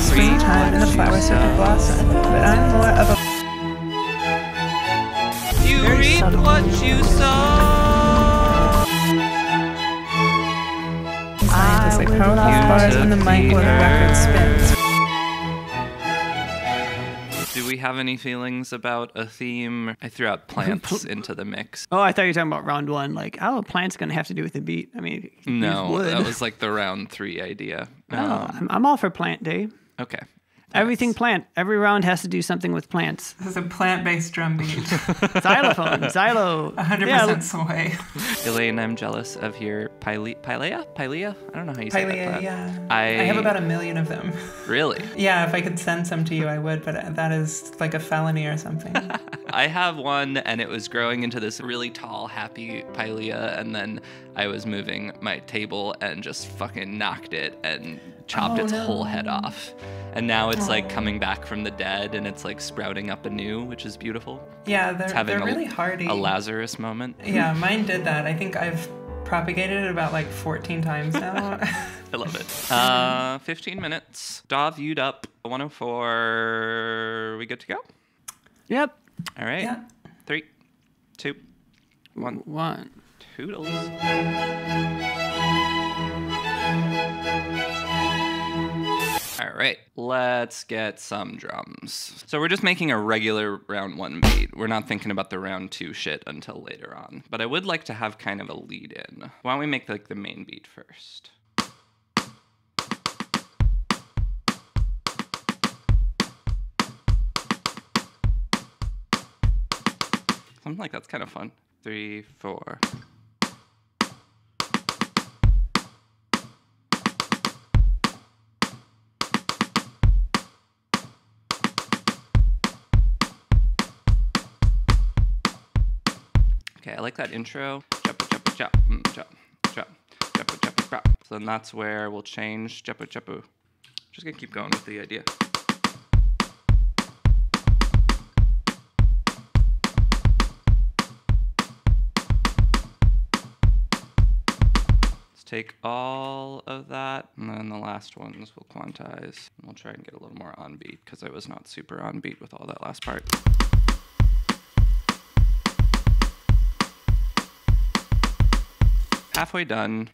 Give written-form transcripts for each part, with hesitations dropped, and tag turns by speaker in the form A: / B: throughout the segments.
A: springtime and the flowers start to blossom, but I'm more of a...
B: You reap what you sow.
A: As they pound off bars on the mic while the record spins.
B: Do we have any feelings about a theme? I threw out plants into the mix.
C: Oh, I thought you were talking about round one. Like, oh, a plant's going to have to do with the beat. I mean,
B: no, that was like the round 3 idea.
C: I'm all for plant day.
B: Okay.
C: Everything plant. Every round has to do something with plants.
D: This is a plant-based drum beat.
C: Xylophone, xylo.
D: 100% soy.
B: Elaine, I'm jealous of your pilea? I don't know how you say that.
D: Yeah. I have about 1 million of them.
B: Really?
D: Yeah, if I could send some to you, I would, but that is like a felony or something.
B: I have one, and it was growing into this really tall, happy pilea, and then I was moving my table and just fucking knocked it and chopped its whole head off. And now it's like coming back from the dead, and it's like sprouting up anew, which is beautiful.
D: Yeah,
B: it's
D: they're really hardy.
B: A Lazarus moment.
D: Yeah, mine did that. I think I've propagated it about like 14 times now.
B: I love it. 15 minutes. Daw viewed up. 104. We good to go?
C: Yep.
B: All right.
D: Yeah.
B: 3, 2, 1.
C: 1.
B: Toodles. All right, let's get some drums. So we're just making a regular round 1 beat. We're not thinking about the round 2 shit until later on. But I would like to have kind of a lead in. Why don't we make like the main beat first? Something like that's kind of fun. 3, 4. Okay, I like that intro. Jump, jump, jump, jump, jump, jump, jump, jump. So then that's where we'll change jump, jump. Just gonna keep going with the idea. Let's take all of that, and then the last ones we'll quantize. And we'll try and get a little more on beat, because I was not super on beat with all that last part. Halfway done.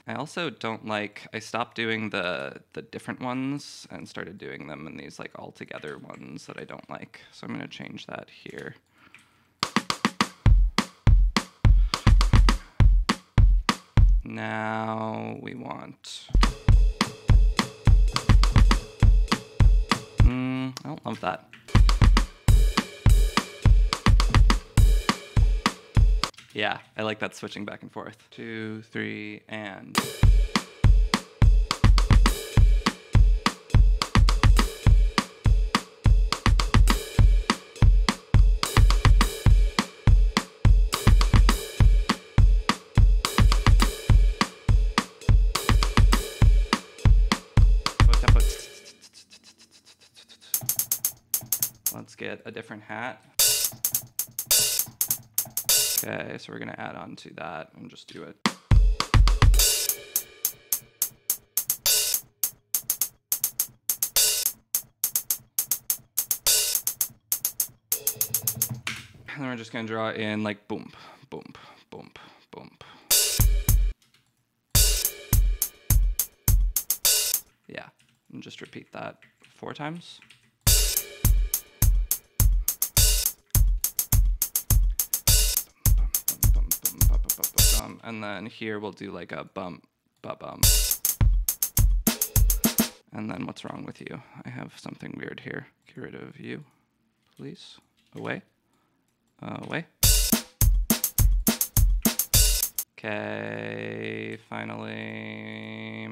B: I also don't like, I stopped doing the different ones and started doing them in these like all together ones that I don't like. So I'm gonna change that here. Now we want, I don't love that. Yeah, I like that switching back and forth. 2, 3, and. Let's get a different hat. Okay, so we're gonna add on to that and just do it. And then we're just gonna draw in like boom, boom, boom, boom. Yeah, and just repeat that 4 times. And then here we'll do like a bump, bump. And then what's wrong with you? I have something weird here. Get rid of you, please. Away. Away. Okay, finally.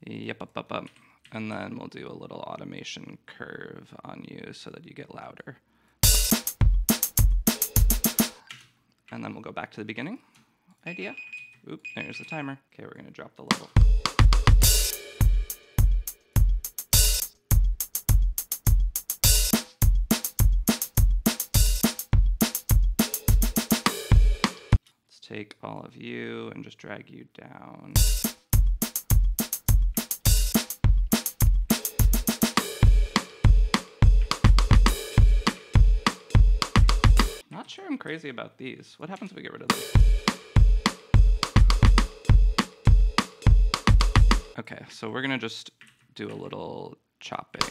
B: Yep, up. And then we'll do a little automation curve on you so that you get louder. And then we'll go back to the beginning idea. Oop, there's the timer. Okay, we're gonna drop the level. Let's take all of you and just drag you down. Not sure I'm crazy about these. What happens if we get rid of this? Okay, so we're gonna just do a little chopping.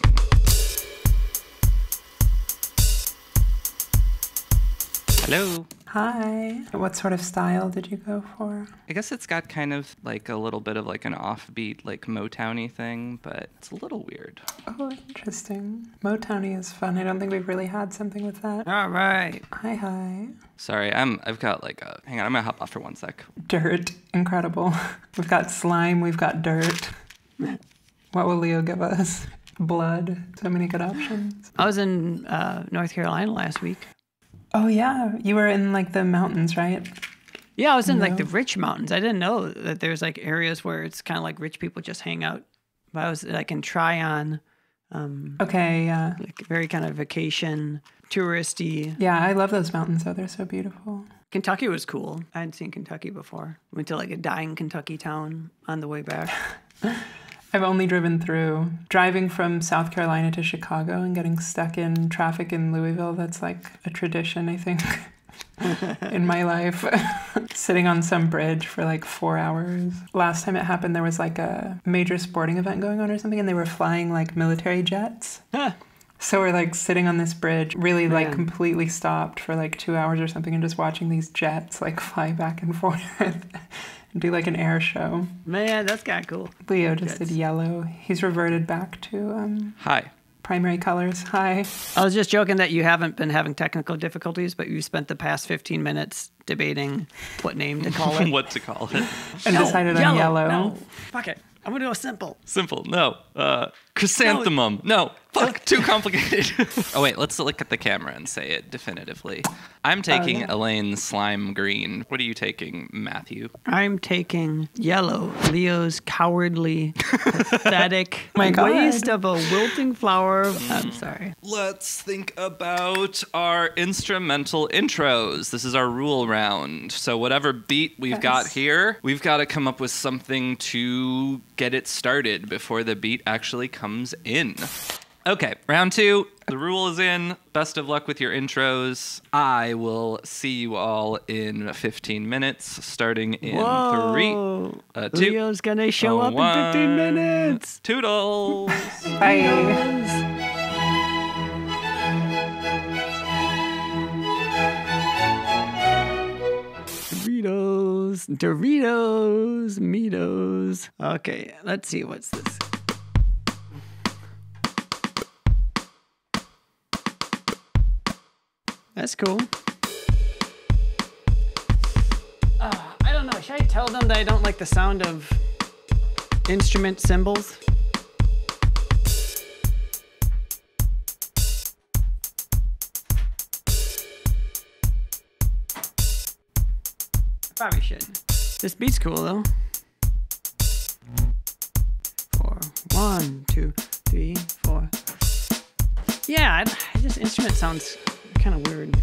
B: Hello.
D: Hi. What sort of style did you go for?
B: I guess it's got kind of like a little bit of like an offbeat, like Motowny thing, but it's a little weird.
D: Oh, interesting. Motowny is fun. I don't think we've really had something with that.
C: All right.
D: Hi.
B: Sorry, I've got like a, hang on, I'm gonna hop off for 1 sec.
D: Dirt. Incredible. We've got slime, we've got dirt. What will Leo give us? Blood. So many good options.
C: I was in North Carolina last week.
D: Oh yeah, you were in like the mountains, right?
C: Yeah, I was in like the rich mountains. I didn't know that there's like areas where it's kind of like rich people just hang out. But I was like in Tryon.
D: Okay, yeah.
C: Like very kind of vacation, touristy.
D: Yeah, I love those mountains though. They're so beautiful.
C: Kentucky was cool. I hadn't seen Kentucky before. Went to like a dying Kentucky town on the way back.
D: I've only driven through. Driving from South Carolina to Chicago and getting stuck in traffic in Louisville, that's like a tradition, I think, in my life. Sitting on some bridge for like 4 hours. Last time it happened, there was like a major sporting event going on or something, and they were flying like military jets. So we're like sitting on this bridge, really like completely stopped for like 2 hours or something, and just watching these jets like fly back and forth. Do like an air show.
C: Man, that's kind of cool.
D: Leo just did yellow. He's reverted back to
B: Hi.
D: primary colors. Hi.
C: I was just joking that you haven't been having technical difficulties, but you spent the past 15 minutes debating what name to call it.
B: What to call it.
D: And decided on yellow.
C: No, fuck it. I'm going to go simple.
B: Simple, no. Chrysanthemum, no. Fuck, too complicated. Oh wait, let's look at the camera and say it definitively. I'm taking Elaine's slime green. What are you taking, Matthew?
C: I'm taking yellow, Leo's cowardly, pathetic
D: My God.
C: waste of a wilting flower. I'm sorry.
B: Let's think about our instrumental intros. This is our rule round. So whatever beat we've got here, we've got to come up with something to get it started before the beat actually comes in. Okay, round 2. The rule is in. Best of luck with your intros. I will see you all in 15 minutes, starting in 3, 2,
C: Leo's gonna show up in 15 minutes.
B: Toodles.
D: Bye.
C: Doritos, Meatos. Okay, let's see, what's this? That's cool. I don't know, should I tell them that I don't like the sound of instrument cymbals? Probably shouldn't. This beat's cool though. 4, 1, 2, 3, 4. Yeah, this instrument sounds kind of weird.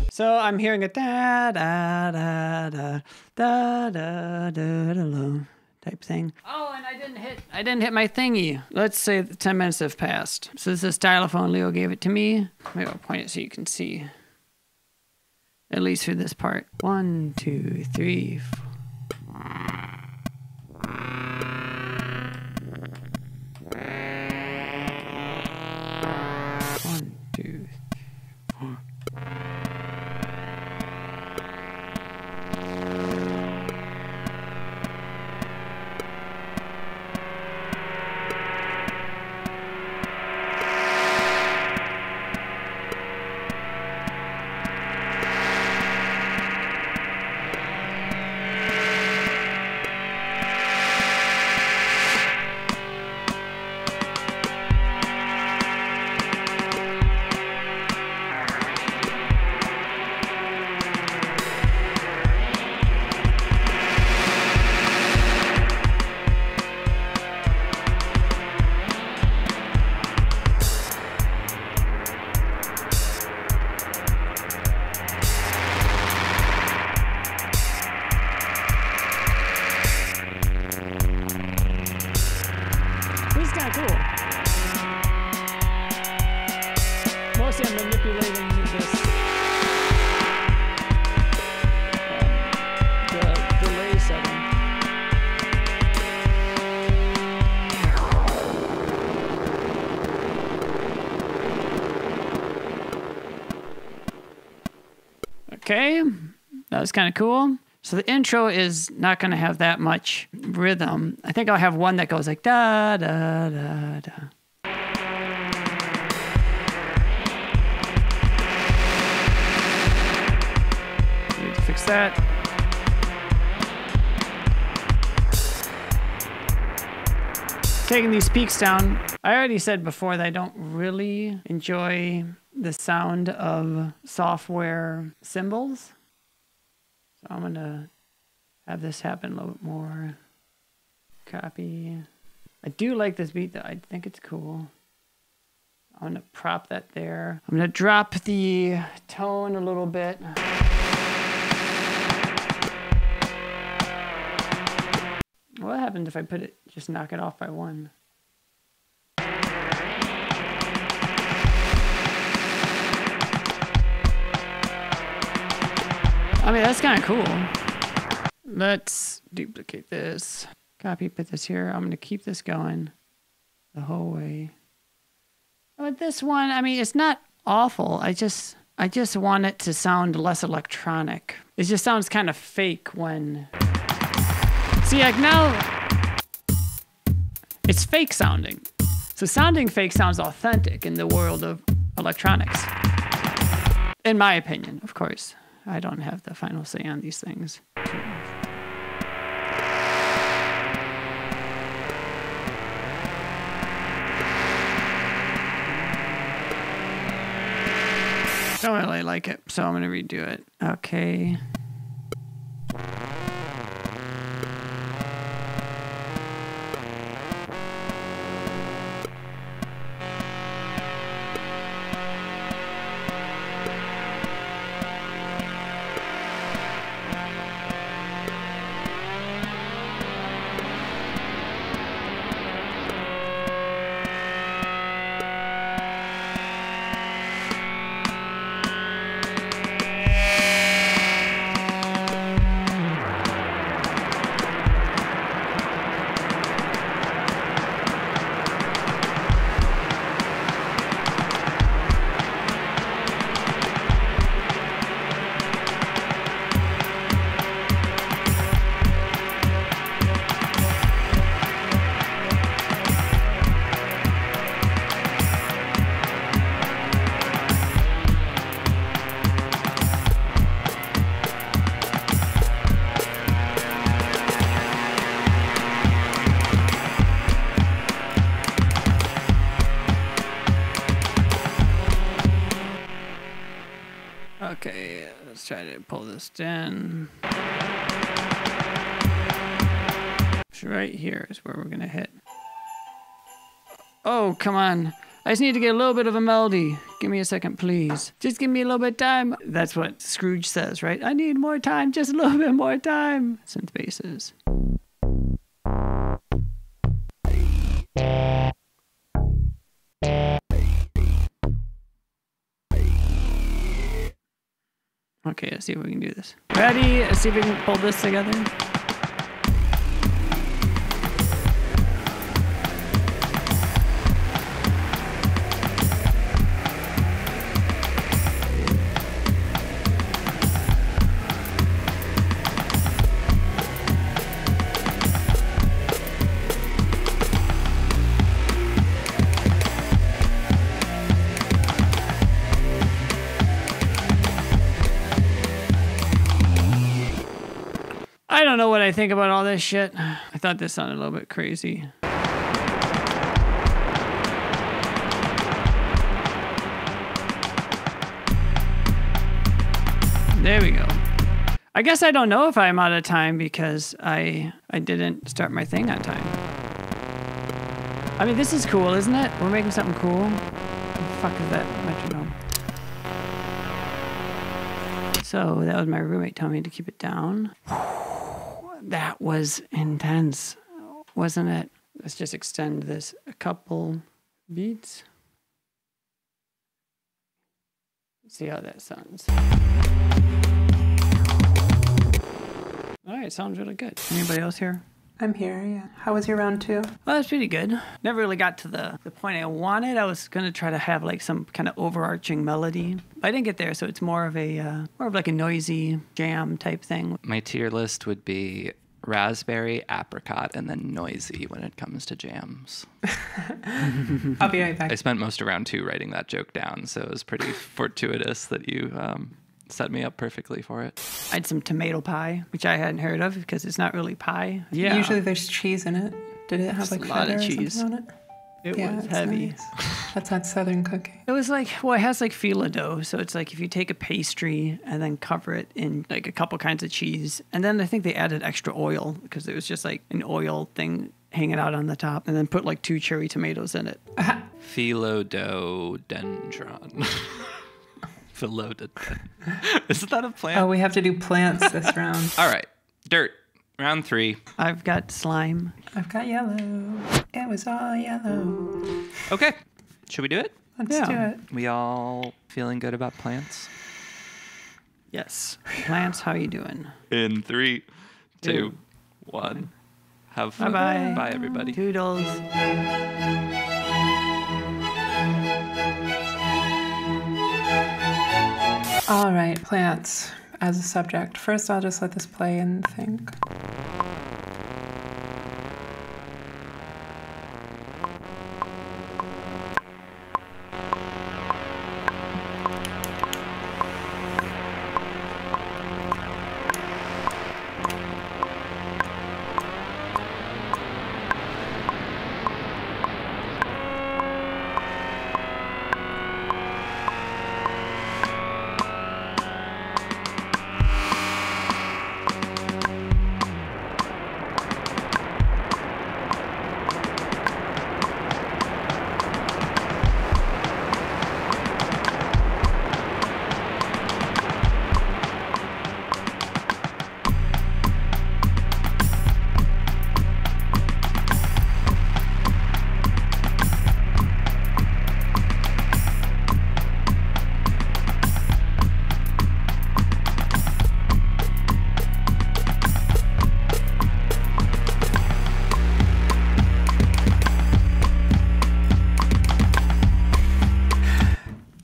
C: So I'm hearing a da da da da da da da da type thing. Oh, and I didn't hit my thingy. Let's say 10 minutes have passed. So this is a stylophone. Leo gave it to me. Maybe I'll point it so you can see. At least for this part. 1, 2, 3, 4. manipulating this the delay setting. Okay, that was kind of cool. So the intro is not going to have that much rhythm. I think I'll have one that goes like da da da da. Need to fix that. Taking these peaks down. I already said before that I don't really enjoy the sound of software cymbals. So I'm gonna have this happen a little bit more. Copy. I do like this beat though. I think it's cool. I'm gonna prop that there. I'm gonna drop the tone a little bit. What happens if I put it, just knock it off by one? I mean, that's kind of cool. Let's duplicate this. Copy, put this here. I'm going to keep this going the whole way. But this one, I mean, it's not awful. I just want it to sound less electronic. It just sounds kind of fake when... See, like now, it's fake sounding. So sounding fake sounds authentic in the world of electronics. In my opinion, of course. I don't have the final say on these things. Don't really like it, so I'm gonna redo it. Okay. Okay, let's try to pull this down. So right here is where we're gonna hit. Oh, come on. I just need to get a little bit of a melody. Give me a second, please. Just give me a little bit of time. That's what Scrooge says, right? I need more time, just a little bit more time. Synth basses. Okay, let's see if we can do this. Ready? Let's see if we can pull this together. I don't know what I think about all this shit. I thought this sounded a little bit crazy. There we go. I guess I don't know if I'm out of time because I didn't start my thing on time. I mean, this is cool, isn't it? We're making something cool. What the fuck is that metronome? So that was my roommate telling me to keep it down. That was intense, wasn't it? Let's just extend this a couple beats. See how that sounds. All right, sounds really good. Anybody else here?
D: I'm here, yeah. How was your round 2?
C: Well, that's pretty good. Never really got to the point I wanted. I was gonna try to have like some kind of overarching melody. I didn't get there, so it's more of like a noisy jam type thing.
B: My tier list would be raspberry, apricot, and then noisy when it comes to jams.
D: I'll be right back.
B: I spent most of round 2 writing that joke down, so it was pretty fortuitous that you set me up perfectly for it.
C: I had some tomato pie, which I hadn't heard of because it's not really pie. Yeah.
D: Usually there's cheese in it. Did it have like
C: a lot
D: feta
C: of
D: or
C: cheese
D: something on it?
C: It
D: Yeah,
C: was
D: it's
C: heavy.
D: nice. That's that southern cooking.
C: It was like, well, it has like fila dough. So it's like if you take a pastry and then cover it in like a couple kinds of cheese. And then I think they added extra oil because it was just like an oil thing hanging out on the top. And then put like 2 cherry tomatoes in it.
B: Philodendron. Philodendron. Isn't that a plant?
D: Oh, we have to do plants this round.
B: All right. Dirt. Round 3.
C: I've got slime.
D: I've got yellow. It was all yellow.
B: Okay. Should we do it?
D: Let's do it.
B: We all feeling good about plants?
C: Yes. Plants, how you doing?
B: In 3, 2,
C: 2,
B: 1. Have fun.
C: Bye-bye.
B: Bye, everybody.
C: Toodles.
D: All right, plants as a subject. First, I'll just let this play and think.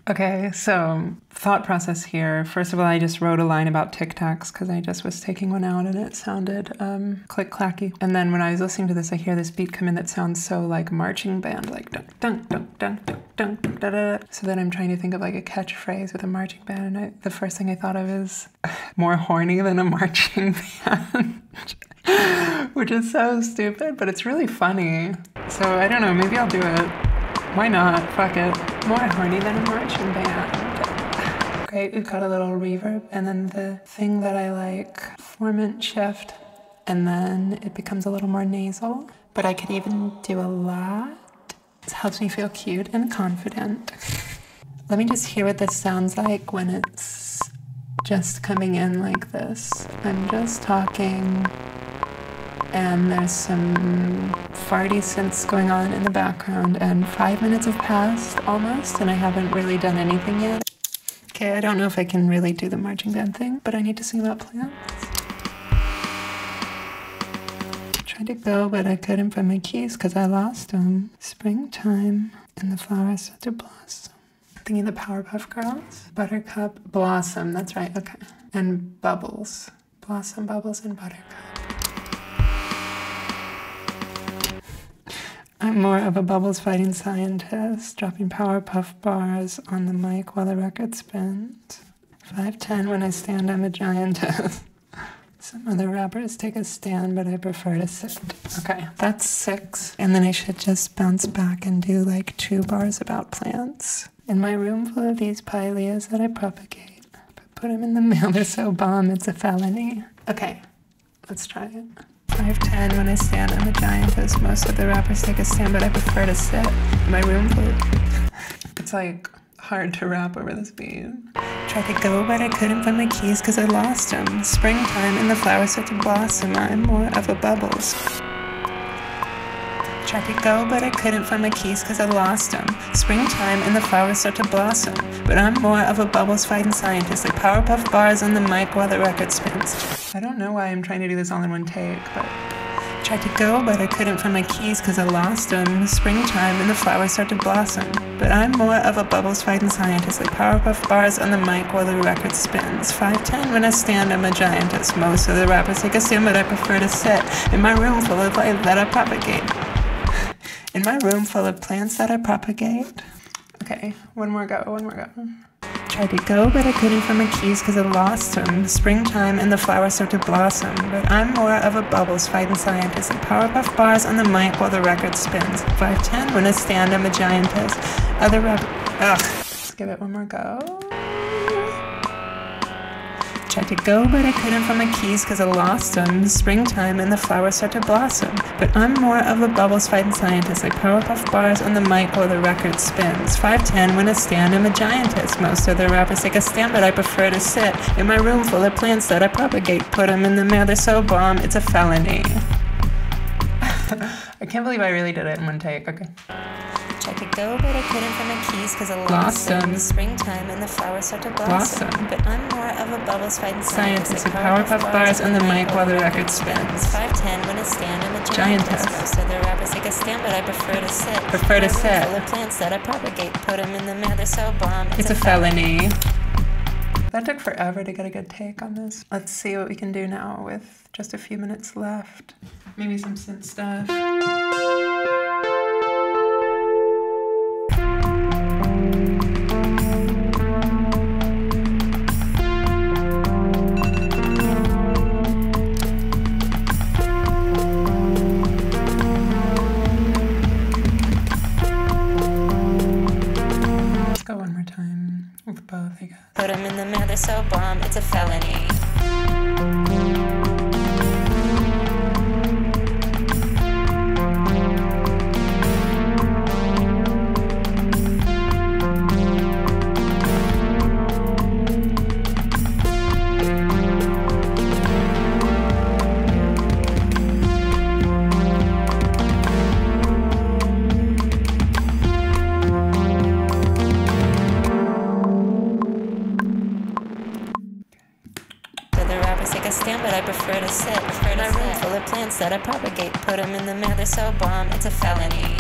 D: Okay, so thought process here. First of all, I just wrote a line about Tic Tacs because I just was taking one out and it sounded click-clacky. And then when I was listening to this, I hear this beat come in that sounds so like marching band, like dun dun dun dun dun dun dun da da. So then I'm trying to think of like a catchphrase with a marching band, and the first thing I thought of is more horny than a marching band. Which is so stupid, but it's really funny. So I don't know, maybe I'll do it. Why not? Fuck it. More horny than a marching band. Great, we've got a little reverb, and then the thing that I like, formant shift, and then it becomes a little more nasal. But I could even do a lot. It helps me feel cute and confident. Let me just hear what this sounds like when it's just coming in like this. I'm just talking, and there's some farty synths going on in the background, and 5 minutes have passed almost, and I haven't really done anything yet. Okay, I don't know if I can really do the marching band thing, but I need to sing about plants. Tried to go, but I couldn't find my keys because I lost them. Springtime, and the flowers start to blossom. Thinking the Powerpuff Girls. Buttercup, Blossom, that's right, okay. And Bubbles. Blossom, Bubbles, and Buttercup. I'm more of a bubbles fighting scientist, dropping Powerpuff bars on the mic while the record spins. 5'10" when I stand, I'm a giantess. Some other rappers take a stand, but I prefer to sit. Okay, that's 6. And then I should just bounce back and do like 2 bars about plants. In my room full of these pileas that I propagate. But put them in the mail, they're so bomb, it's a felony. Okay, let's try it. 5'10" when I stand, I'm a giantess. Most of the rappers take a stand, but I prefer to sit. In my room full of... It's like hard to rap over this beat. Tried to go, but I couldn't find my keys because I lost them. Springtime and the flowers start to blossom. I'm more of a bubbles. Tried to go, but I couldn't find my keys cause I lost them. Springtime and the flowers start to blossom. But I'm more of a bubbles fighting scientist, like powerpuff bars on the mic while the record spins. I don't know why I'm trying to do this all in one take, but... Tried to go, but I couldn't find my keys cause I lost them. Springtime and the flowers start to blossom. But I'm more of a bubbles fighting scientist, like powerpuff bars on the mic while the record spins. 5'10" when I stand, I'm a giantess. Most of the rappers take a stand, but I prefer to sit in my room full of light that I propagate. In my room full of plants that I propagate. Okay, one more go. Tried to go, but I couldn't find my keys cause I lost them. Springtime and the flowers start to blossom. But I'm more of a bubbles fighting scientist, like powerpuff bars on the mic while the record spins. 5'10" when I stand, I'm a giantess. Other rappers... Let's give it one more go. Tried to go, but I couldn't find my keys cause I lost them. Springtime and the flowers start to blossom. But I'm more of a bubbles fighting scientist, like powerpuff bars on the mic while the record spins. 5'10" when I stand, I'm a giantess. Most of the rappers take a stand, but I prefer to sit in my room full of plants that I propagate. Put them in the mail, they're so bomb, it's a felony. I can't believe I really did it in one take. Okay. Tried to go, but I couldn't find my keys cause I lost them. Springtime and the flowers start to blossom. But I'm more of a bubbles fighting scientist, like powerpuff bars on the mic while the record spins. 5'10" when I stand, I'm a giantess. Most of the rappers take a stand, but I prefer to sit. Full of plants that I propagate. Put them in the mail, they're so bomb. It's a felony. That took forever to get a good take on this. Let's see what we can do now with just a few minutes left. Maybe some synth stuff. With both, I guess. Put them in the mail, they're so bomb, it's a felony. But I prefer to sit in my room full of plants that I propagate. Put them in the mail, they're so bomb, it's a felony.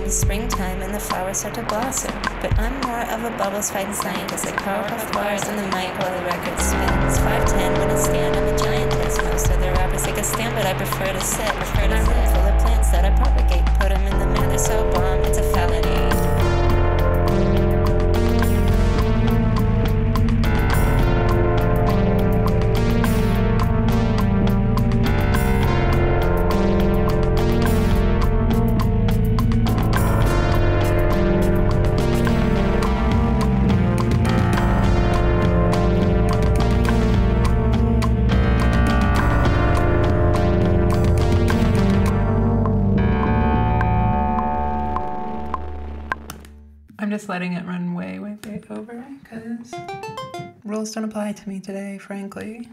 D: Springtime and the flowers start to blossom. But I'm more of a bubbles fighting scientist, like powerpuff bars on the mic while the record spins. 5'10" when I stand, I'm a giantess. Most of the rappers take a stand, but I prefer to sit. In a room full of plants that I propagate. Put them in the mail, they're so bomb, it's a felony. I'm just letting it run way over because rules don't apply to me today, frankly.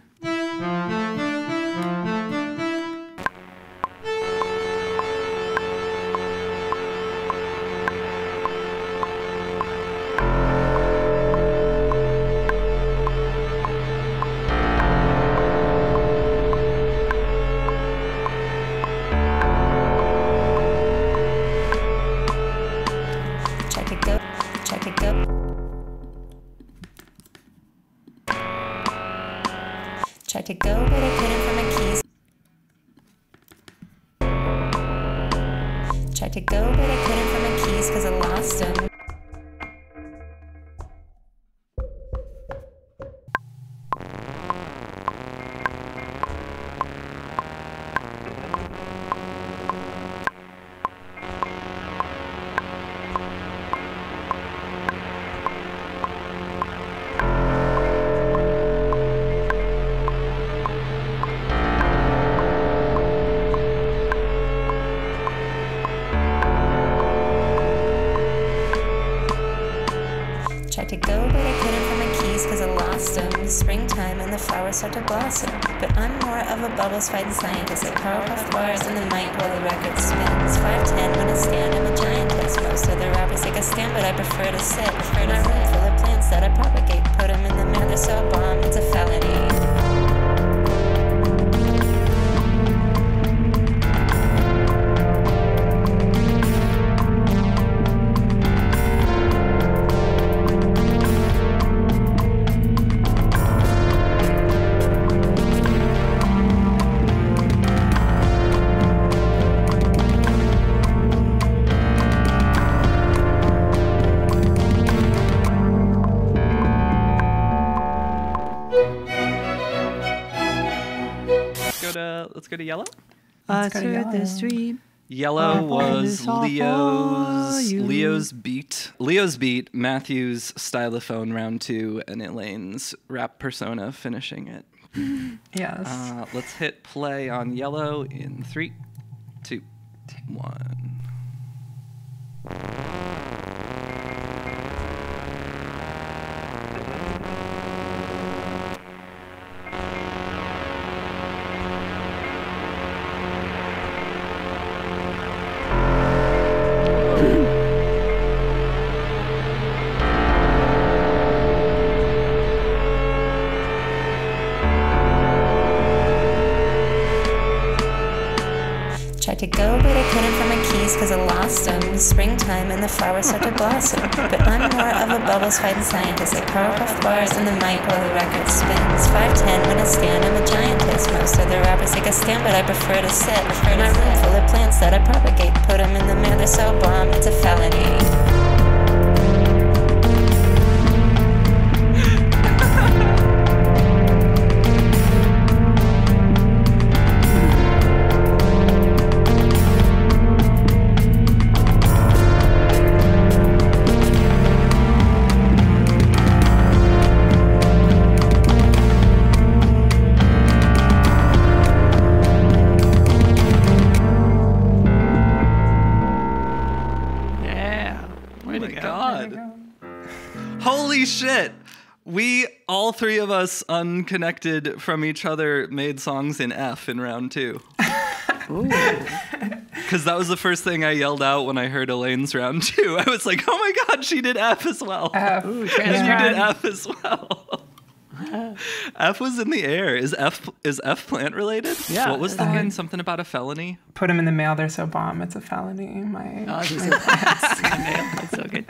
D: Check it go.
E: Tried to go, but I couldn't find my keys. Tried to go, but I couldn't find my keys because I lost them. Tried to go, but I couldn't find my keys because I lost them. Springtime and the flowers start to blossom. But I'm more of a bubbles fighting scientist. Like powerpuff bars and the mic while the record spins. 5'10" when I stand, I'm a giantess. Most other rappers take a stand, but I prefer to sit. In my room full of plants that I propagate. Put them in the mail, they're so bomb, it's a felony.
B: Let's go to yellow.
A: Through the street.
B: Yellow was Leo's beat. Leo's beat, Matthew's stylophone round 2, and Elaine's rap persona finishing it.
D: Yes.
B: Let's hit play on yellow in 3, 2, 1.
E: Tried to go, but I couldn't find my keys because I lost them. Springtime and the flowers start to blossom. But I'm more of a bubbles fighting scientist. Like powerpuff bars and the mic while the record spins. 5'10" when I stand, I'm a giantess. Most other rappers take a stand, but I prefer to sit. In my room full of plants that I propagate. Put them in the mail, they're so bomb, it's a felony.
B: Holy shit! We, all three of us, unconnected from each other, made songs in F in round 2. Because that was the first thing I yelled out when I heard Elaine's round 2. I was like, oh my god, she did F as well.
D: F.
B: Ooh, and you did F as well. F was in the air. Is F plant related?
C: Yeah.
B: What was the line? Something about a felony?
D: Put them in the mail, they're so bomb, it's a felony.
C: That's so good.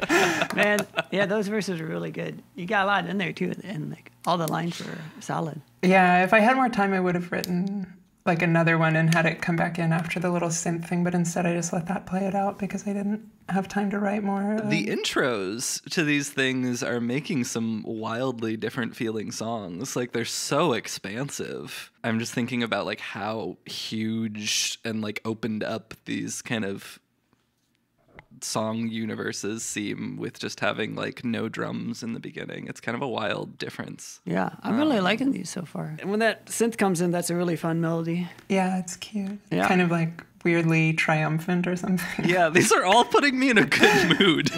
C: Man, yeah, those verses are really good. You got a lot in there too, and like all the lines were solid.
D: Yeah, if I had more time, I would have written like another one and had it come back in after the little synth thing, but instead I just let that play it out because I didn't have time to write more.
B: The intros to these things are making some wildly different feeling songs. Like they're so expansive. I'm just thinking about like how huge and like opened up these kind of song universes seem with just having like no drums in the beginning. It's kind of a wild difference.
C: Yeah, I'm really liking these so far. And when that synth comes in, that's a really fun melody.
D: Yeah, it's cute.
C: Yeah.
D: Kind of like weirdly triumphant or something.
B: Yeah, these are all putting me in a good mood.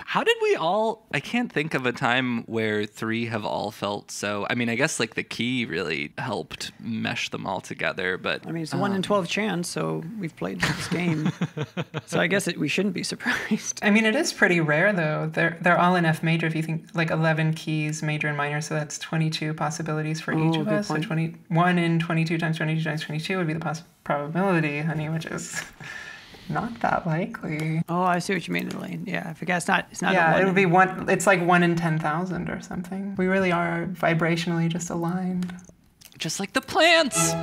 B: How did we all, I can't think of a time where 3 have all felt so, I mean, I guess like the key really helped mesh them all together, but.
C: I mean, it's a 1 in 12 chance, so we've played this game. So I guess we shouldn't be surprised.
D: I mean, it is pretty rare though. They're all in F major if you think like 11 keys, major and minor, so that's 22 possibilities for each of us. So 1 in 22 times 22 times 22 would be the probability, honey, which is Not that likely.
C: Oh, I see what you mean, Elaine. Yeah, I forget it's not
D: Yeah,
C: a
D: it would be one. It's like 1 in 10,000 or something. We really are vibrationally just aligned.
B: Just like the plants.